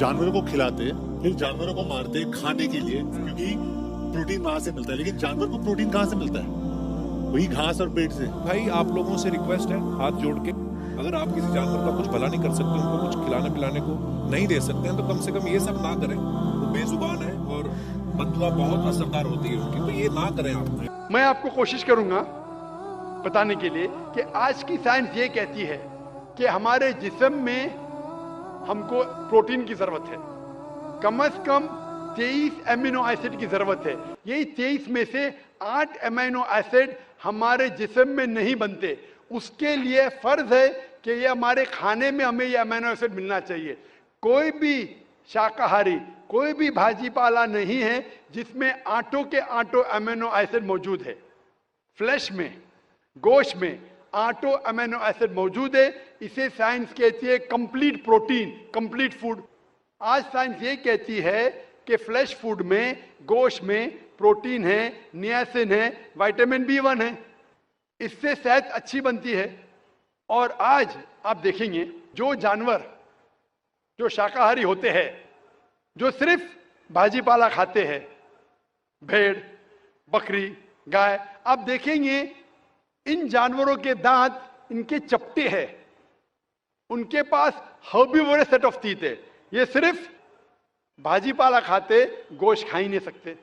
जानवरों को खिलाते, फिर जानवरों को मारते खाने के लिए, क्योंकि प्रोटीन वहां से मिलता है। लेकिन जानवर को प्रोटीन कहाँ से मिलता है? वही घास और पेट से। भाई आप लोगों से रिक्वेस्ट है हाथ जोड़ के, अगर आप किसी जानवर का कुछ भला नहीं कर सकते, उनको कुछ खिलाने पिलाने को नहीं दे सकते हैं, तो कम से कम ये सब ना करें। वो बेजुबान है और बददुआ बहुत असरदार होती है उनकी, तो ये ना करें आप। मैं आपको कोशिश करूंगा बताने के लिए कि आज की साइंस ये कहती है कि हमारे जिस्म में हमको प्रोटीन की जरूरत है, कम से कम 23 अमीनो एसिड की जरूरत है। यही 23 में से 8 अमीनो एसिड हमारे जिस्म में नहीं बनते। उसके लिए फर्ज है कि ये हमारे खाने में हमें ये अमीनो एसिड मिलना चाहिए। कोई भी शाकाहारी, कोई भी भाजी पाला नहीं है जिसमें आटों के आटो अमीनो एसिड मौजूद है। फ्लैश में, गोश्त में आटो अमीनो एसिड मौजूद है। इसे साइंस कहती है कंप्लीट प्रोटीन, कंप्लीट फूड। आज साइंस ये कहती है कि फ्लैश फूड में, गोश्त में प्रोटीन है, नियासिन है, विटामिन B1 है। इससे सेहत अच्छी बनती है। और आज आप देखेंगे जो जानवर जो शाकाहारी होते हैं, जो सिर्फ भाजी पाला खाते हैं, भेड़, बकरी, गाय, आप देखेंगे इन जानवरों के दांत इनके चपटे हैं, उनके पास हर्बीवोरस सेट ऑफ टीथ है। ये सिर्फ भाजी पाला खाते, गोश्त खा ही नहीं सकते।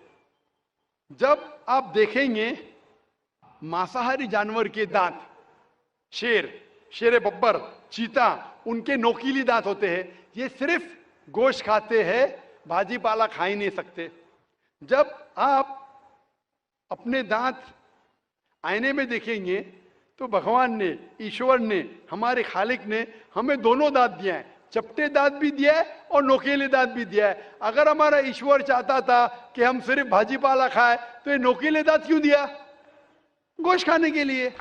जब आप देखेंगे मांसाहारी जानवर के दांत, शेर बब्बर, चीता, उनके नोकीली दांत होते हैं। ये सिर्फ गोश्त खाते हैं, भाजी पाला खा ही नहीं सकते। जब आप अपने दांत आईने में देखेंगे तो भगवान ने, ईश्वर ने, हमारे खालिक ने हमें दोनों दांत दिया है, चपटे दांत भी दिया है और नोकीले दांत भी दिया है। अगर हमारा ईश्वर चाहता था कि हम सिर्फ भाजी पाला खाए तो ये नोकीले दांत क्यों दिया? गोश्त खाने के लिए।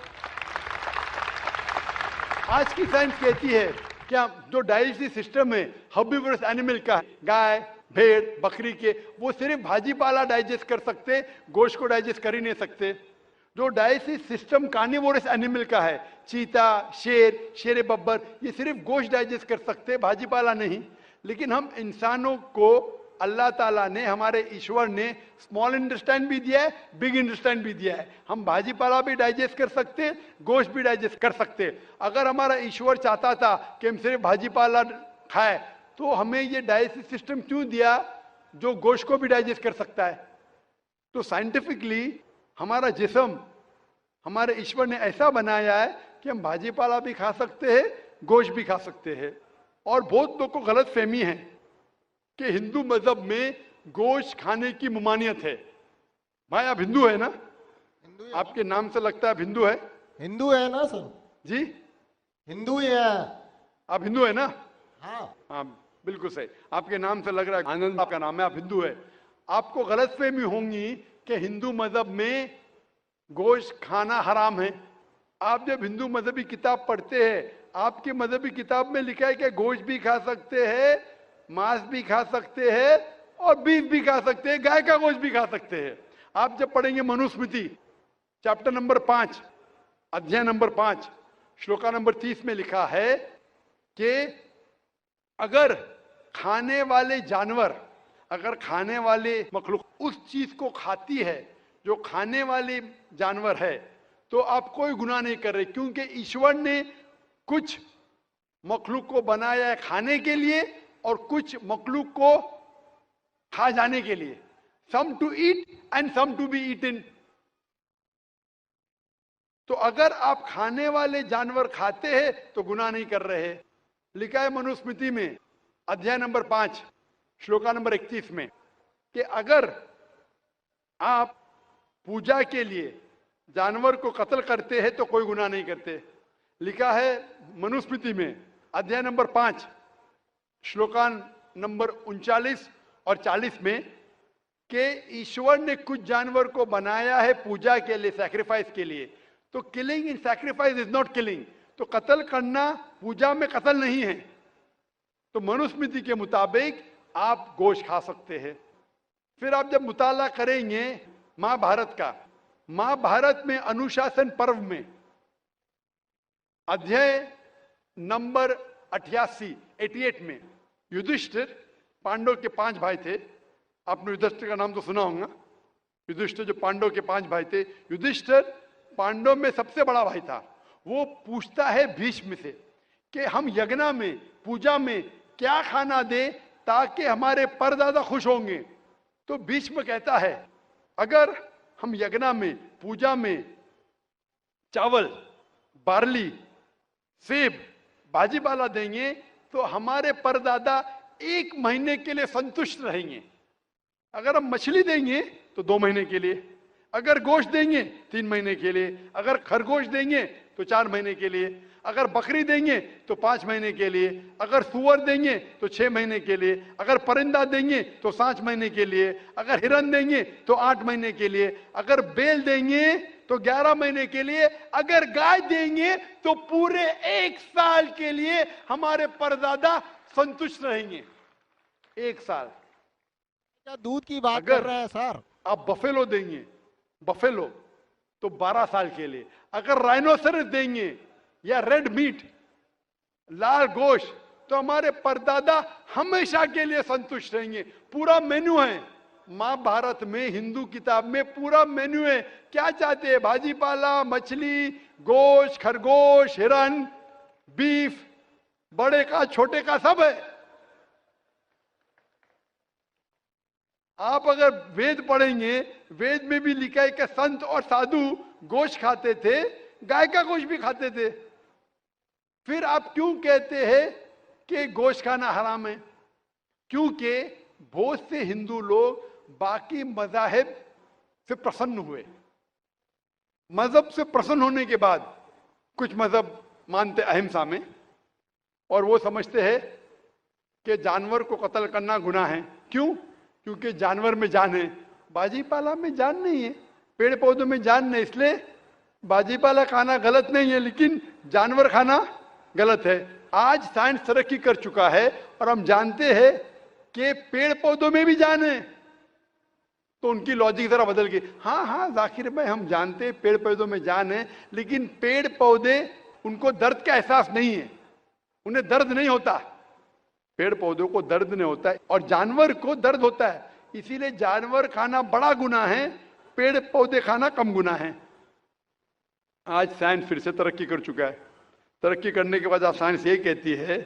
आज की साइंस कहती है कि जो डाइजेस्टिव सिस्टम है हर्बीवोरस एनिमल का, गाय, भेड़, बकरी के, वो सिर्फ भाजी पाला डाइजेस्ट कर सकते, गोश्त को डाइजेस्ट कर ही नहीं सकते। जो डाइजेस्टिव सिस्टम कार्निवोरस एनिमल का है, चीता, शेर बब्बर, ये सिर्फ गोश्त डाइजेस्ट कर सकते, भाजी पाला नहीं। लेकिन हम इंसानों को अल्लाह ताला ने, हमारे ईश्वर ने स्मॉल इंटेस्टाइन भी दिया है, बिग इंटेस्टाइन भी दिया है। हम भाजी पाला भी डाइजेस्ट कर सकते, गोश्त भी डाइजेस्ट कर सकते। अगर हमारा ईश्वर चाहता था कि हम सिर्फ भाजी पाला खाए तो हमें ये डाइजेस्टिव सिस्टम क्यों दिया जो गोश्त को भी डाइजेस्ट कर सकता है? तो साइंटिफिकली हमारा जिस्म हमारे ईश्वर ने ऐसा बनाया है कि हम भाजी पाला भी खा सकते हैं, गोश्त भी खा सकते हैं। और बहुत लोगों को गलत फहमी है कि हिंदू मजहब में गोश्त खाने की ममानियत है। भाई आप हिंदू है ना? हिंदू है। आपके नाम से लगता है आप हिंदू है। हिंदू है ना सर? जी हिंदू ही है। आप हिंदू है ना? हाँ हाँ बिल्कुल सही, आपके नाम से लग रहा है आनंद आपका नाम है, आप हिंदू है। आपको गलतफहमी होंगी कि हिंदू मजहब में गोश्त खाना हराम है। आप जब हिंदू मजहबी किताब पढ़ते हैं, आपकी मजहबी किताब में लिखा है कि गोश्त भी खा सकते हैं, मांस भी खा सकते हैं और बीफ भी खा सकते हैं, गाय का गोश्त भी खा सकते हैं। आप जब पढ़ेंगे मनुस्मृति चैप्टर नंबर 5, अध्याय नंबर 5, श्लोका नंबर 30 में लिखा है कि अगर खाने वाले जानवर, अगर खाने वाले मखलूक उस चीज को खाती है जो खाने वाले जानवर है, तो आप कोई गुनाह नहीं कर रहे, क्योंकि ईश्वर ने कुछ मखलूक को बनाया है खाने के लिए और कुछ मखलूक को खा जाने के लिए। Some to eat and some to be eaten. तो अगर आप खाने वाले जानवर खाते हैं तो गुनाह नहीं कर रहे। लिखा है मनुस्मृति में अध्याय नंबर 5 श्लोका नंबर 31 में कि अगर आप पूजा के लिए जानवर को कत्ल करते हैं तो कोई गुनाह नहीं करते। लिखा है मनुस्मृति में अध्याय नंबर 5 श्लोकान नंबर 39 और 40 में कि ईश्वर ने कुछ जानवर को बनाया है पूजा के लिए, सैक्रिफाइस के लिए। तो killing in sacrifice is not killing. तो कत्ल करना पूजा में कत्ल नहीं है। तो मनुस्मृति के मुताबिक आप गोश्त खा सकते हैं। फिर आप जब मुताला करेंगे महाभारत का, महाभारत में अनुशासन पर्व में अध्याय नंबर 88 में युधिष्ठिर पांडव के 5 भाई थे। आपने युधिष्ठिर का नाम तो सुना होगा। युधिष्ठिर जो पांडव के 5 भाई थे, युधिष्ठिर पांडव में सबसे बड़ा भाई था। वो पूछता है भीष्म से कि हम यज्ञ में, पूजा में क्या खाना दे ताकि हमारे परदादा खुश होंगे। तो भीष्म कहता है अगर हम यज्ञ में, पूजा में चावल, बार्ली, सेब, भाजीपाला देंगे तो हमारे परदादा 1 महीने के लिए संतुष्ट रहेंगे। अगर हम मछली देंगे तो 2 महीने के लिए, अगर गोश्त देंगे 3 महीने के लिए, अगर खरगोश देंगे तो 4 महीने के लिए, अगर बकरी देंगे तो 5 महीने के लिए, अगर सुअर देंगे तो 6 महीने के लिए, अगर परिंदा देंगे तो 7 महीने के लिए, अगर हिरन देंगे तो 8 महीने के लिए, अगर बैल देंगे तो 11 महीने के लिए, अगर गाय देंगे तो पूरे 1 साल के लिए हमारे परदादा संतुष्ट रहेंगे। 1 साल। क्या दूध की बात अगर कर रहे हैं सर? आप बफेलो देंगे, बफेलो तो 12 साल के लिए, अगर राइनोसरस देंगे या रेड मीट, लाल गोश्त, तो हमारे परदादा हमेशा के लिए संतुष्ट रहेंगे। पूरा मेन्यू है महाभारत में, हिंदू किताब में पूरा मेन्यू है। क्या चाहते हैं? भाजीपाला, मछली, गोश्त, खरगोश, हिरन, बीफ, बड़े का छोटे का सब है। आप अगर वेद पढ़ेंगे, वेद में भी लिखा है कि संत और साधु गोश्त खाते थे, गाय का गोश्त भी खाते थे। फिर आप क्यों कहते हैं कि गोश्त खाना हराम है? क्योंकि बहुत से हिंदू लोग बाकी मज़ाहिब से प्रसन्न हुए। मजहब से प्रसन्न होने के बाद कुछ मजहब मानते अहिंसा में, और वो समझते हैं कि जानवर को कत्ल करना गुनाह है। क्यों? क्योंकि जानवर में जान है, बाजीपाला में जान नहीं है, पेड़ पौधों में जान नहीं, इसलिए बाजीपाला खाना गलत नहीं है, लेकिन जानवर खाना गलत है। आज साइंस तरक्की कर चुका है और हम जानते हैं कि पेड़ पौधों में भी जान है, तो उनकी लॉजिक जरा बदल गई। हाँ हाँ जाकिर भाई, हम जानते हैं पेड़ पौधों में जान है, लेकिन पेड़ पौधे, उनको दर्द का एहसास नहीं है, उन्हें दर्द नहीं होता। पेड़ पौधों को दर्द नहीं होता है और जानवर को दर्द होता है, इसीलिए जानवर खाना बड़ा गुनाह है, पेड़ पौधे खाना कम गुनाह है। आज साइंस फिर से तरक्की कर चुका है। तरक्की करने के बाद आज साइंस ये कहती है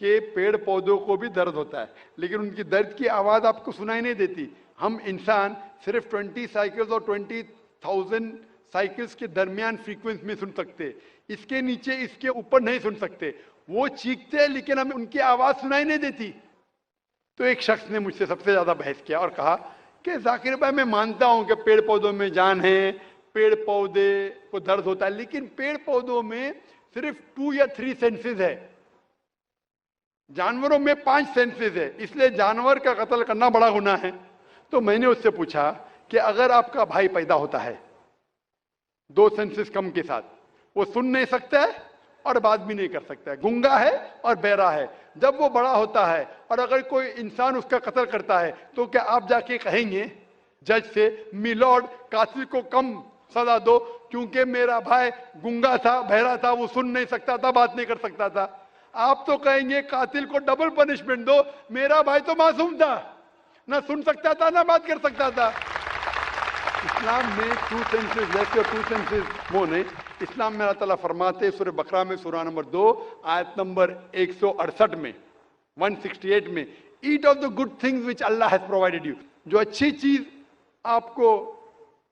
कि पेड़ पौधों को भी दर्द होता है, लेकिन उनकी दर्द की आवाज आपको सुनाई नहीं देती। हम इंसान सिर्फ 20 साइकिल्स और 20,000 साइकिल्स के दरमियान फ्रीक्वेंसी में सुन सकते, इसके नीचे, इसके ऊपर नहीं सुन सकते। वो चीखते हैं लेकिन हमें उनकी आवाज सुनाई नहीं देती। तो एक शख्स ने मुझसे सबसे ज्यादा बहस किया और कहा कि जाकिर भाई, मैं मानता हूं कि पेड़ पौधों में जान है, पेड़ पौधे को दर्द होता है, लेकिन पेड़ पौधों में सिर्फ 2 या 3 सेंसेस है, जानवरों में 5 सेंसेस है, इसलिए जानवर का कत्ल करना बड़ा गुनाह है। तो मैंने उससे पूछा कि अगर आपका भाई पैदा होता है 2 सेंसेस कम के साथ, वो सुन नहीं सकता है और बात भी नहीं कर सकता है, गूंगा है और बहरा है, जब वो बड़ा होता है और अगर कोई इंसान उसका कत्ल करता है, तो क्या आप जाके कहेंगे जज से, मिलॉर्ड कातिल को कम सजा दो क्योंकि मेरा भाई गूंगा था, बहरा था, वो सुन नहीं सकता था, बात नहीं कर सकता था? आप तो कहेंगे कातिल को डबल पनिशमेंट दो, मेरा भाई तो मासूम था, ना सुन सकता था ना बात कर सकता था। इस्लाम में 2 सेंसेस लेस और 2 सेंसेस वो नहीं। इस्लाम में अल्लाह ताला फरमाते सूरह बकरा में सूरह नंबर 2 आयत नंबर 168 में, 168 में, eat of the good things which Allah has provided you. जो अच्छी चीज आपको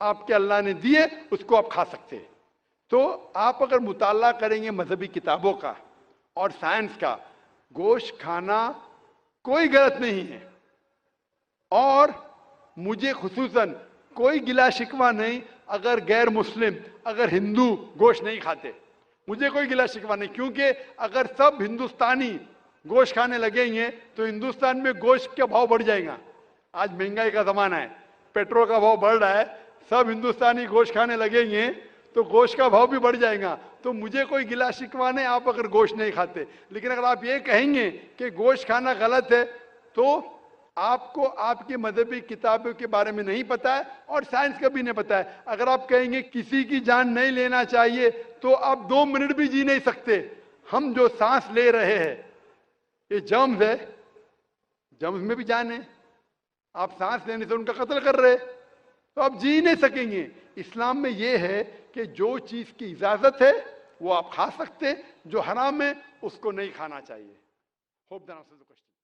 आपके अल्लाह ने दी है उसको आप खा सकते हैं। तो आप अगर मुताला करेंगे मजहबी किताबों का और साइंस का, गोश्त खाना कोई गलत नहीं है। और मुझे खुसूसन कोई गिला शिकवा नहीं अगर गैर मुस्लिम, अगर हिंदू गोश्त नहीं खाते, मुझे कोई गिला शिकवा नहीं, क्योंकि अगर सब हिंदुस्तानी गोश्त खाने लगेंगे तो हिंदुस्तान में गोश्त का भाव बढ़ जाएगा। आज महंगाई का जमाना है, पेट्रोल का भाव बढ़ रहा है, सब हिंदुस्तानी गोश्त खाने लगेंगे तो गोश्त का भाव भी बढ़ जाएगा। तो मुझे कोई गिला शिकवा नहीं आप अगर गोश्त नहीं खाते, लेकिन अगर आप ये कहेंगे कि गोश्त खाना गलत है तो आपको आपकी मजहबी किताबों के बारे में नहीं पता है और साइंस का भी नहीं पता है। अगर आप कहेंगे किसी की जान नहीं लेना चाहिए तो आप 2 मिनट भी जी नहीं सकते। हम जो सांस ले रहे हैं ये जर्म्स है, जम्स में भी जान है, आप सांस लेने से उनका कत्ल कर रहे, तो आप जी नहीं सकेंगे। इस्लाम में यह है कि जो चीज की इजाजत है वो आप खा सकते, जो हराम है उसको नहीं खाना चाहिए। Hope that answers the question.